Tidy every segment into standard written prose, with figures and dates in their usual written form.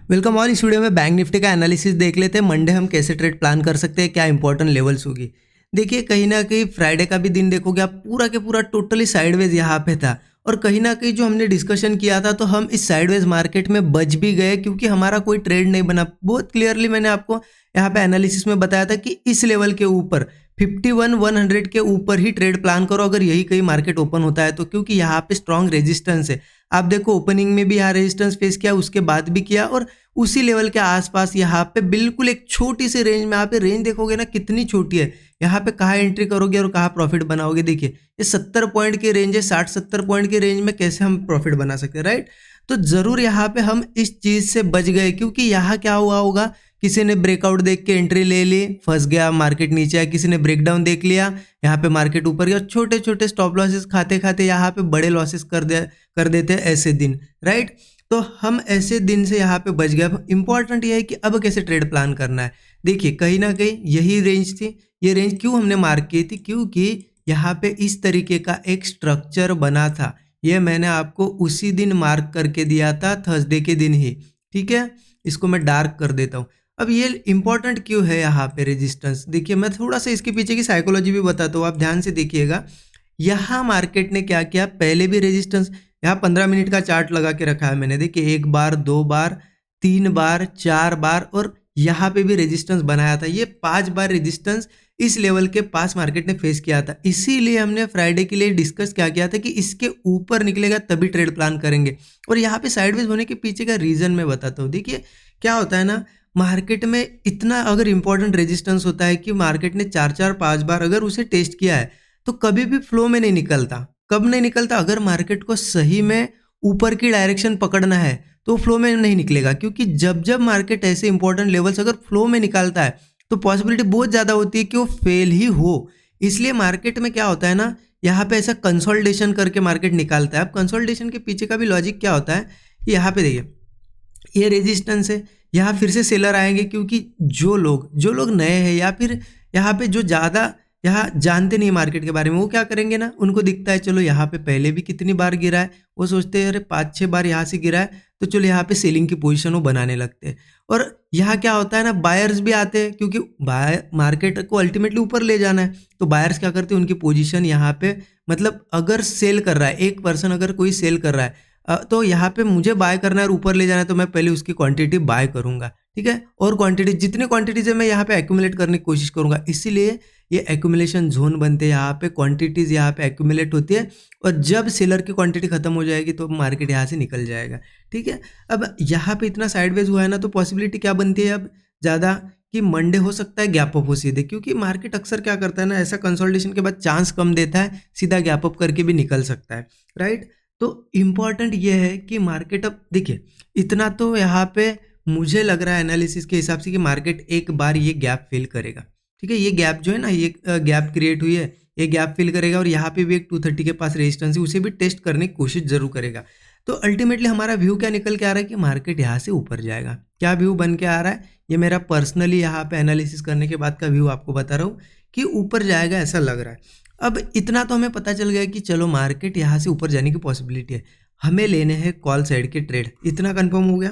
Welcome all. इस video में bank Nifty का एनालिसिस देख लेते हैं। मंडे हम कैसे ट्रेड प्लान कर सकते हैं, क्या इंपॉर्टेंट लेवल्स होगी। देखिए कहीं ना कहीं फ्राइडे का भी दिन देखोगे आप, पूरा के पूरा टोटली साइडवेज यहाँ पे था। और कहीं ना कहीं जो हमने डिस्कशन किया था तो हम इस साइडवेज मार्केट में बच भी गए क्योंकि हमारा कोई ट्रेड नहीं बना। बहुत क्लियरली मैंने आपको यहाँ पे एनालिसिस में बताया था कि इस लेवल के ऊपर 51,100 के ऊपर ही ट्रेड प्लान करो अगर यही कहीं मार्केट ओपन होता है तो, क्योंकि यहाँ पे स्ट्रॉन्ग रेजिस्टेंस है। आप देखो ओपनिंग में भी यहाँ रेजिस्टेंस फेस किया, उसके बाद भी किया, और उसी लेवल के आसपास यहाँ पे बिल्कुल एक छोटी सी रेंज में, यहाँ पे रेंज देखोगे ना कितनी छोटी है। यहाँ पे कहाँ एंट्री करोगे और कहाँ प्रॉफिट बनाओगे। देखिए ये 70 पॉइंट की रेंज है, 60-70 पॉइंट की रेंज में कैसे हम प्रॉफिट बना सकते हैं, राइट। तो जरूर यहाँ पे हम इस चीज से बच गए क्योंकि यहाँ क्या हुआ होगा, किसी ने ब्रेकआउट देख के एंट्री ले ली, फंस गया, मार्केट नीचे आया। किसी ने ब्रेकडाउन देख लिया, यहाँ पे मार्केट ऊपर गया, छोटे छोटे स्टॉप लॉसेस खाते खाते यहाँ पे बड़े लॉसेस कर देते हैं ऐसे दिन, राइट। तो हम ऐसे दिन से यहाँ पे बच गए। इंपॉर्टेंट ये है कि अब कैसे ट्रेड प्लान करना है। देखिए कहीं ना कहीं यही रेंज थी। ये रेंज क्यों हमने मार्क की थी, क्योंकि यहाँ पे इस तरीके का एक स्ट्रक्चर बना था। ये मैंने आपको उसी दिन मार्क करके दिया था, थर्सडे के दिन ही, ठीक है। इसको मैं डार्क कर देता हूँ। अब ये इंपॉर्टेंट क्यों है यहाँ पे रेजिस्टेंस, देखिए मैं थोड़ा सा इसके पीछे की साइकोलॉजी भी बताता हूँ, आप ध्यान से देखिएगा। यहाँ मार्केट ने क्या किया, पहले भी रेजिस्टेंस, यहाँ 15 मिनट का चार्ट लगा के रखा है मैंने। देखिए 1 बार, 2 बार, 3 बार, 4 बार, और यहाँ पे भी रेजिस्टेंस बनाया था। ये 5 बार रेजिस्टेंस इस लेवल के पास मार्केट ने फेस किया था। इसीलिए हमने फ्राइडे के लिए डिस्कस क्या किया था कि इसके ऊपर निकलेगा तभी ट्रेड प्लान करेंगे। और यहाँ पे साइडवेज होने के पीछे का रीजन मैं बताता हूँ। देखिए क्या होता है ना, मार्केट में इतना अगर इंपॉर्टेंट रेजिस्टेंस होता है कि मार्केट ने 4-4-5 बार अगर उसे टेस्ट किया है तो कभी भी फ्लो में नहीं निकलता। कब नहीं निकलता, अगर मार्केट को सही में ऊपर की डायरेक्शन पकड़ना है तो फ्लो में नहीं निकलेगा। क्योंकि जब जब मार्केट ऐसे इंपॉर्टेंट लेवल्स अगर फ्लो में निकालता है तो पॉसिबिलिटी बहुत ज़्यादा होती है कि वो फेल ही हो। इसलिए मार्केट में क्या होता है ना, यहाँ पे ऐसा कंसोलिडेशन करके मार्केट निकालता है। अब कंसोलिडेशन के पीछे का भी लॉजिक क्या होता है कि यहाँ पे देखिए ये रेजिस्टेंस है, यहाँ फिर से सेलर आएंगे क्योंकि जो लोग नए हैं या फिर यहाँ पे जो ज़्यादा यहाँ जानते नहीं मार्केट के बारे में, वो क्या करेंगे ना, उनको दिखता है चलो यहाँ पे पहले भी कितनी बार गिरा है, वो सोचते हैं अरे 5-6 बार यहाँ से गिरा है तो चलो यहाँ पे सेलिंग की पोजीशन वो बनाने लगते हैं। और यहाँ क्या होता है ना, बायर्स भी आते हैं क्योंकि मार्केट को अल्टीमेटली ऊपर ले जाना है। तो बायर्स क्या करते हैं, उनकी पोजीशन यहाँ पे, मतलब अगर सेल कर रहा है एक पर्सन, अगर कोई सेल कर रहा है तो यहाँ पे मुझे बाय करना है और ऊपर ले जाना है तो मैं पहले उसकी क्वांटिटी बाय करूंगा, ठीक है। और क्वांटिटी जितनी क्वांटिटीज है मैं यहाँ पे एक्यूमुलेट करने की कोशिश करूंगा। इसीलिए ये एक्यूमुलेशन जोन बनते हैं, यहाँ पे क्वांटिटीज यहाँ पे एक्यूमुलेट होती है। और जब सेलर की क्वांटिटी खत्म हो जाएगी तो मार्केट यहाँ से निकल जाएगा, ठीक है। अब यहाँ पे इतना साइडवेज हुआ है ना, तो पॉसिबिलिटी क्या बनती है अब ज़्यादा कि मंडे हो सकता है गैप अप हो सीधे, क्योंकि मार्केट अक्सर क्या करता है ना, ऐसा कंसोलिडेशन के बाद चांस कम देता है, सीधा गैप अप करके भी निकल सकता है, राइट। तो इम्पॉर्टेंट ये है कि मार्केट, अब देखिए इतना तो यहाँ पे मुझे लग रहा है एनालिसिस के हिसाब से कि मार्केट एक बार ये गैप फिल करेगा, ठीक है। ये गैप जो है ना, ये गैप क्रिएट हुई है, ये गैप फिल करेगा और यहाँ पे भी एक 230 के पास रेजिस्टेंस है, उसे भी टेस्ट करने की कोशिश जरूर करेगा। तो अल्टीमेटली हमारा व्यू क्या निकल के आ रहा है कि मार्केट यहाँ से ऊपर जाएगा। क्या व्यू बन के आ रहा है, ये मेरा पर्सनली यहाँ पे एनालिसिस करने के बाद का व्यू आपको बता रहा हूँ कि ऊपर जाएगा ऐसा लग रहा है। अब इतना तो हमें पता चल गया कि चलो मार्केट यहाँ से ऊपर जाने की पॉसिबिलिटी है, हमें लेने हैं कॉल साइड के ट्रेड, इतना कंफर्म हो गया।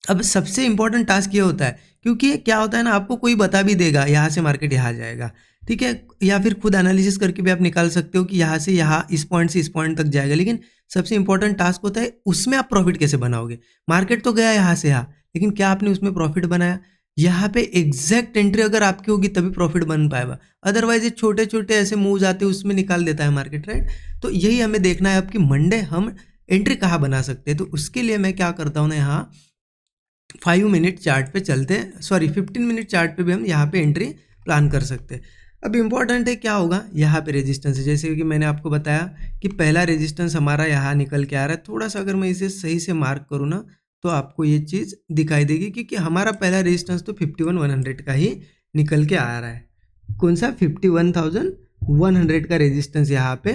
अब सबसे इंपॉर्टेंट टास्क ये होता है, क्योंकि क्या होता है ना, आपको कोई बता भी देगा यहाँ से मार्केट यहाँ जाएगा, ठीक है, या फिर खुद एनालिसिस करके भी आप निकाल सकते हो कि यहाँ से यहाँ इस पॉइंट से इस पॉइंट तक जाएगा। लेकिन सबसे इंपॉर्टेंट टास्क होता है उसमें आप प्रॉफिट कैसे बनाओगे। मार्केट तो गया यहाँ से यहाँ, लेकिन क्या आपने उसमें प्रॉफिट बनाया। यहाँ पे एग्जैक्ट एंट्री अगर आपकी होगी तभी प्रॉफिट बन पाएगा, अदरवाइज ये छोटे छोटे ऐसे मूव आते हैं उसमें निकाल देता है मार्केट, राइट। तो यही हमें देखना है अब कि मंडे हम एंट्री कहाँ बना सकते हैं। तो उसके लिए मैं क्या करता हूँ ना, यहाँ 5 मिनट चार्ट पे चलते हैं, सॉरी 15 मिनट चार्ट पे भी हम यहाँ पे एंट्री प्लान कर सकते हैं। अब इम्पॉर्टेंट है क्या होगा, यहाँ पे रेजिस्टेंस है, जैसे कि मैंने आपको बताया कि पहला रेजिस्टेंस हमारा यहाँ निकल के आ रहा है। थोड़ा सा अगर मैं इसे सही से मार्क करूँ ना तो आपको ये चीज़ दिखाई देगी क्योंकि हमारा पहला रेजिस्टेंस तो 51,100 का ही निकल के आ रहा है। कौन सा, 51,100 का रेजिस्टेंस यहाँ पे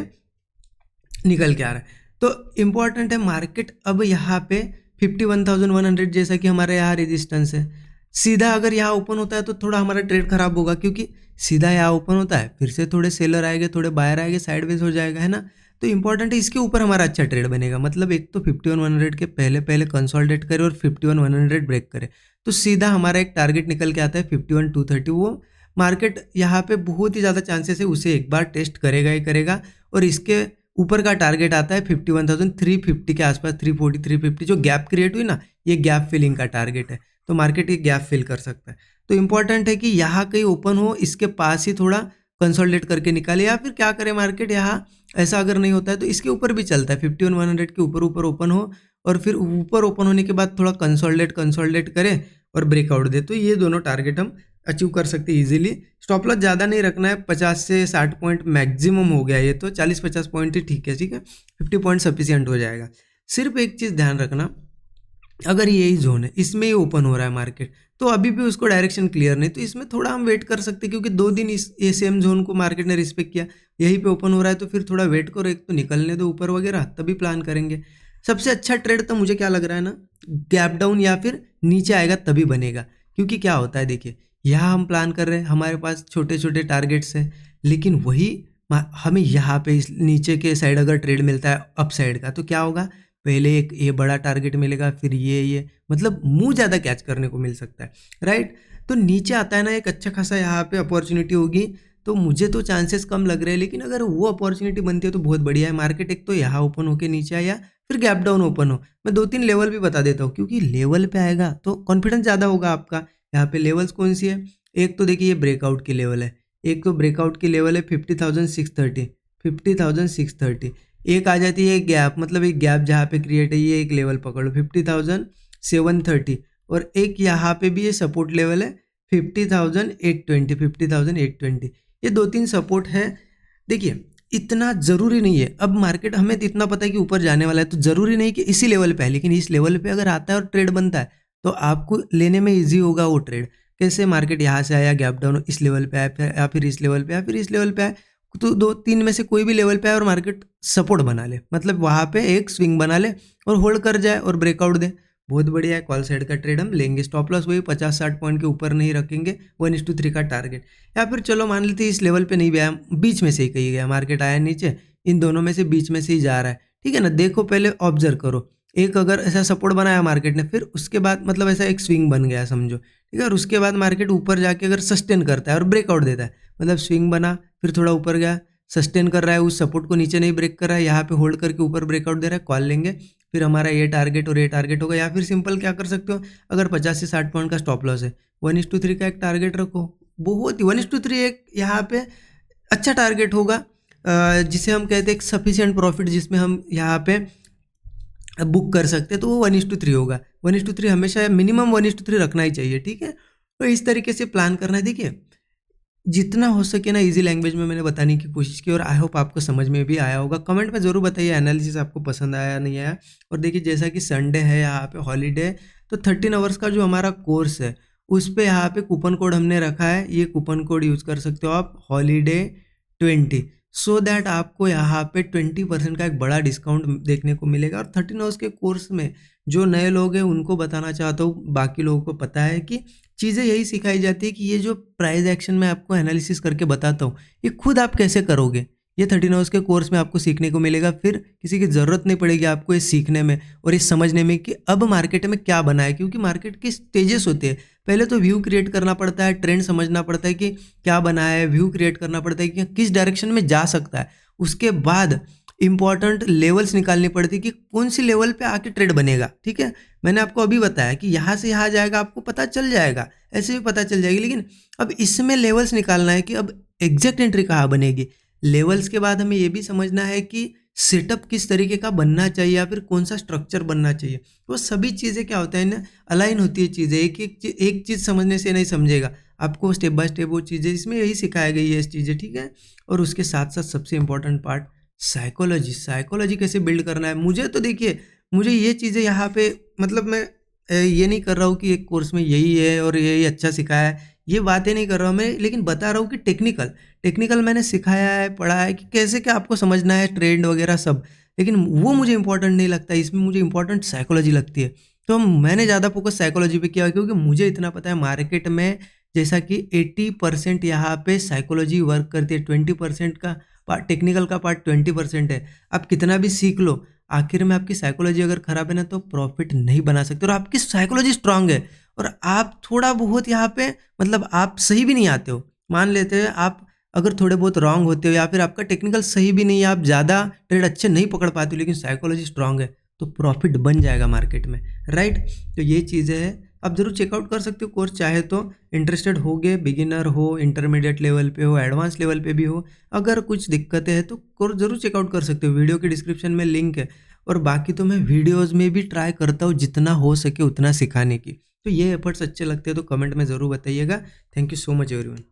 निकल के आ रहा है। तो इम्पॉर्टेंट है मार्केट अब यहाँ पे 51,100 जैसा कि हमारे यहाँ रेजिस्टेंस है, सीधा अगर यहाँ ओपन होता है तो थोड़ा हमारा ट्रेड खराब होगा, क्योंकि सीधा यहाँ ओपन होता है फिर से थोड़े सेलर आएंगे, थोड़े बायर आएंगे, साइडवेज हो जाएगा, है ना। तो इंपॉर्टेंट है इसके ऊपर हमारा अच्छा ट्रेड बनेगा। मतलब एक तो 51,100 के पहले पहले कंसोलिडेट करे और 51,100 ब्रेक करे तो सीधा हमारा एक टारगेट निकल के आता है 51,230। वो मार्केट यहाँ पे बहुत ही ज़्यादा चांसेस है उसे एक बार टेस्ट करेगा ही करेगा। और इसके ऊपर का टारगेट आता है 51,350 के आसपास, 340 350 जो गैप क्रिएट हुई ना, ये गैप फिलिंग का टारगेट है। तो मार्केट ये गैप फिल कर सकता है। तो इंपॉर्टेंट है कि यहाँ कहीं ओपन हो, इसके पास ही थोड़ा कंसोलिडेट करके निकाले, या फिर क्या करे मार्केट यहाँ ऐसा अगर नहीं होता है तो इसके ऊपर भी चलता है 51,100 के ऊपर ऊपर ओपन हो और फिर ऊपर ओपन होने के बाद थोड़ा कंसोलिडेट करे और ब्रेकआउट दे। तो ये दोनों टारगेट हम अचीव कर सकते हैं इजीली। स्टॉप लॉस ज़्यादा नहीं रखना है, 50 से 60 पॉइंट मैक्सिमम हो गया, ये तो 40-50 पॉइंट ही ठीक है, ठीक है, 50 पॉइंट सफिशियंट हो जाएगा। सिर्फ एक चीज़ ध्यान रखना, अगर यही जोन है इसमें ही ओपन हो रहा है मार्केट तो अभी भी उसको डायरेक्शन क्लियर नहीं, तो इसमें थोड़ा हम वेट कर सकते हैं क्योंकि 2 दिन ये सेम जोन को मार्केट ने रिस्पेक्ट किया, यहीं पे ओपन हो रहा है तो फिर थोड़ा वेट करो, एक तो निकलने दो ऊपर वगैरह तभी प्लान करेंगे। सबसे अच्छा ट्रेड तो मुझे क्या लग रहा है ना, गैप डाउन या फिर नीचे आएगा तभी बनेगा। क्योंकि क्या होता है देखिए, यहाँ हम प्लान कर रहे हैं, हमारे पास छोटे छोटे टारगेट्स हैं, लेकिन वही हमें यहाँ पे इस नीचे के साइड अगर ट्रेड मिलता है अप साइड का तो क्या होगा, पहले एक ये बड़ा टारगेट मिलेगा, फिर ये मतलब मुंह ज़्यादा कैच करने को मिल सकता है, राइट। तो नीचे आता है ना एक अच्छा खासा यहाँ पे अपॉर्चुनिटी होगी, तो मुझे तो चांसेस कम लग रहे हैं, लेकिन अगर वो अपॉर्चुनिटी बनती है तो बहुत बढ़िया है। मार्केट एक तो यहाँ ओपन होके नीचे आया, फिर गैप डाउन ओपन हो, मैं 2-3 लेवल भी बता देता हूँ क्योंकि लेवल पे आएगा तो कॉन्फिडेंस ज़्यादा होगा आपका। यहाँ पे लेवल्स कौन सी है, एक तो देखिए ये ब्रेकआउट की लेवल है, एक तो ब्रेकआउट की लेवल है 50,630, 50,630। एक आ जाती है गैप, मतलब एक गैप जहाँ पे क्रिएट है, ये एक लेवल पकड़ लो 50,730, और एक यहाँ पे भी ये सपोर्ट लेवल है 50,820, 50,820। ये 2-3 सपोर्ट है। देखिए इतना ज़रूरी नहीं है, अब मार्केट हमें तो इतना पता है कि ऊपर जाने वाला है तो ज़रूरी नहीं कि इसी लेवल पे है, लेकिन इस लेवल पे अगर आता है और ट्रेड बनता है तो आपको लेने में ईजी होगा वो ट्रेड। कैसे, मार्केट यहाँ से आया गैप डाउन इस लेवल पे आया, या फिर इस लेवल पे आया, फिर इस लेवल पे आया, तो 2-3 में से कोई भी लेवल पे आए और मार्केट सपोर्ट बना ले, मतलब वहाँ पे एक स्विंग बना ले और होल्ड कर जाए और ब्रेकआउट दे, बहुत बढ़िया है। कॉल साइड का ट्रेड हम लेंगे, स्टॉप लॉस वही 50-60 पॉइंट के ऊपर नहीं रखेंगे, 1:3 का टारगेट। या फिर चलो मान लेते इस लेवल पे नहीं गया, बीच में से ही कहीं गया, मार्केट आया नीचे, इन दोनों में से बीच में से ही जा रहा है, ठीक है ना। देखो पहले ऑब्जर्व करो, एक अगर ऐसा सपोर्ट बनाया मार्केट ने, फिर उसके बाद मतलब ऐसा एक स्विंग बन गया समझो, ठीक है, और उसके बाद मार्केट ऊपर जाके अगर सस्टेन करता है और ब्रेकआउट देता है, मतलब स्विंग बना फिर थोड़ा ऊपर गया, सस्टेन कर रहा है, उस सपोर्ट को नीचे नहीं ब्रेक कर रहा है, यहाँ पे होल्ड करके ऊपर ब्रेकआउट दे रहा है, कॉल लेंगे, फिर हमारा ये टारगेट और ये टारगेट होगा। या फिर सिंपल क्या कर सकते हो, अगर 50 से 60 पॉइंट का स्टॉप लॉस है, 1:3 का एक टारगेट रखो, बहुत ही 1:3 एक यहाँ पे अच्छा टारगेट होगा, जिसे हम कहते हैं एक सफिशिएंट प्रॉफिट, जिसमें हम यहाँ पे बुक कर सकते हैं, तो वो 1:3 होगा। 1:3 हमेशा मिनिमम 1:3 रखना ही चाहिए, ठीक है। तो इस तरीके से प्लान करना है। देखिए जितना हो सके ना इजी लैंग्वेज में मैंने बताने की कोशिश की, और आई होप आपको समझ में भी आया होगा। कमेंट में ज़रूर बताइए एनालिसिस आपको पसंद आया नहीं आया। और देखिए जैसा कि संडे है, यहाँ पे हॉलीडे, तो 13 आवर्स का जो हमारा कोर्स है उस पे यहाँ पे कूपन कोड हमने रखा है, ये कूपन कोड यूज़ कर सकते हो आप, holiday20, सो दैट आपको यहाँ पे 20% का एक बड़ा डिस्काउंट देखने को मिलेगा। और 13 आवर्स के कोर्स में जो नए लोग हैं उनको बताना चाहता हूँ, बाकी लोगों को पता है कि चीज़ें यही सिखाई जाती है कि ये जो प्राइस एक्शन में आपको एनालिसिस करके बताता हूँ, ये खुद आप कैसे करोगे, ये 13 आवर्स के कोर्स में आपको सीखने को मिलेगा। फिर किसी की ज़रूरत नहीं पड़ेगी आपको ये सीखने में और ये समझने में कि अब मार्केट में क्या बना है, क्योंकि मार्केट के स्टेजेस होते हैं। पहले तो व्यू क्रिएट करना पड़ता है, ट्रेंड समझना पड़ता है कि क्या बना है, व्यू क्रिएट करना पड़ता है कि किस डायरेक्शन में जा सकता है, उसके बाद इंपॉर्टेंट लेवल्स निकालनी पड़ती है कि कौन सी लेवल पे आके ट्रेड बनेगा, ठीक है। मैंने आपको अभी बताया कि यहाँ से यहाँ जाएगा, आपको पता चल जाएगा, ऐसे भी पता चल जाएगी, लेकिन अब इसमें लेवल्स निकालना है कि अब एग्जैक्ट एंट्री कहाँ बनेगी। लेवल्स के बाद हमें ये भी समझना है कि सेटअप किस तरीके का बनना चाहिए या फिर कौन सा स्ट्रक्चर बनना चाहिए। वो सभी चीज़ें क्या होता है ना, अलाइन होती है चीज़ें, एक चीज़ समझने से नहीं समझेगा, आपको स्टेप बाय स्टेप वो चीज़ें इसमें यही सिखाई गई है, इस चीज़ें, ठीक है। और उसके साथ साथ सबसे इंपॉर्टेंट पार्ट साइकोलॉजी कैसे बिल्ड करना है। मुझे तो देखिए, मुझे ये चीज़ें यहाँ पे, मतलब मैं ये नहीं कर रहा हूँ कि एक कोर्स में यही है और यही अच्छा सिखाया है, ये बातें नहीं कर रहा हूँ मैं, लेकिन बता रहा हूँ कि टेक्निकल मैंने सिखाया है, पढ़ा है कि कैसे क्या आपको समझना है, ट्रेंड वगैरह सब, लेकिन वो मुझे इंपॉर्टेंट नहीं लगता, इसमें मुझे इंपॉर्टेंट साइकोलॉजी लगती है। तो मैंने ज़्यादा फोकस साइकोलॉजी पे किया, क्योंकि मुझे इतना पता है मार्केट में जैसा कि 80% यहाँ पे साइकोलॉजी वर्क करती है, 20% का टेक्निकल का पार्ट 20% है। आप कितना भी सीख लो, आखिर में आपकी साइकोलॉजी अगर खराब है ना तो प्रॉफिट नहीं बना सकते। और आपकी साइकोलॉजी स्ट्रांग है और आप थोड़ा बहुत यहाँ पे मतलब आप सही भी नहीं आते हो, मान लेते हैं आप अगर थोड़े बहुत रॉन्ग होते हो या फिर आपका टेक्निकल सही भी नहीं है, आप ज़्यादा ट्रेड अच्छे नहीं पकड़ पाते हो, लेकिन साइकोलॉजी स्ट्रांग है तो प्रॉफिट बन जाएगा मार्केट में, राइट। तो ये चीज़ें हैं, आप ज़रूर चेकआउट कर सकते हो कोर्स चाहे तो। इंटरेस्टेड हो गए, बिगिनर हो, इंटरमीडिएट लेवल पे हो, एडवांस लेवल पे भी हो, अगर कुछ दिक्कतें हैं तो कोर्स ज़रूर चेकआउट कर सकते हो। वीडियो के डिस्क्रिप्शन में लिंक है। और बाकी तो मैं वीडियोस में भी ट्राई करता हूँ जितना हो सके उतना सिखाने की। तो ये एफर्ट्स अच्छे लगते हैं तो कमेंट में ज़रूर बताइएगा। Thank you so much everyone.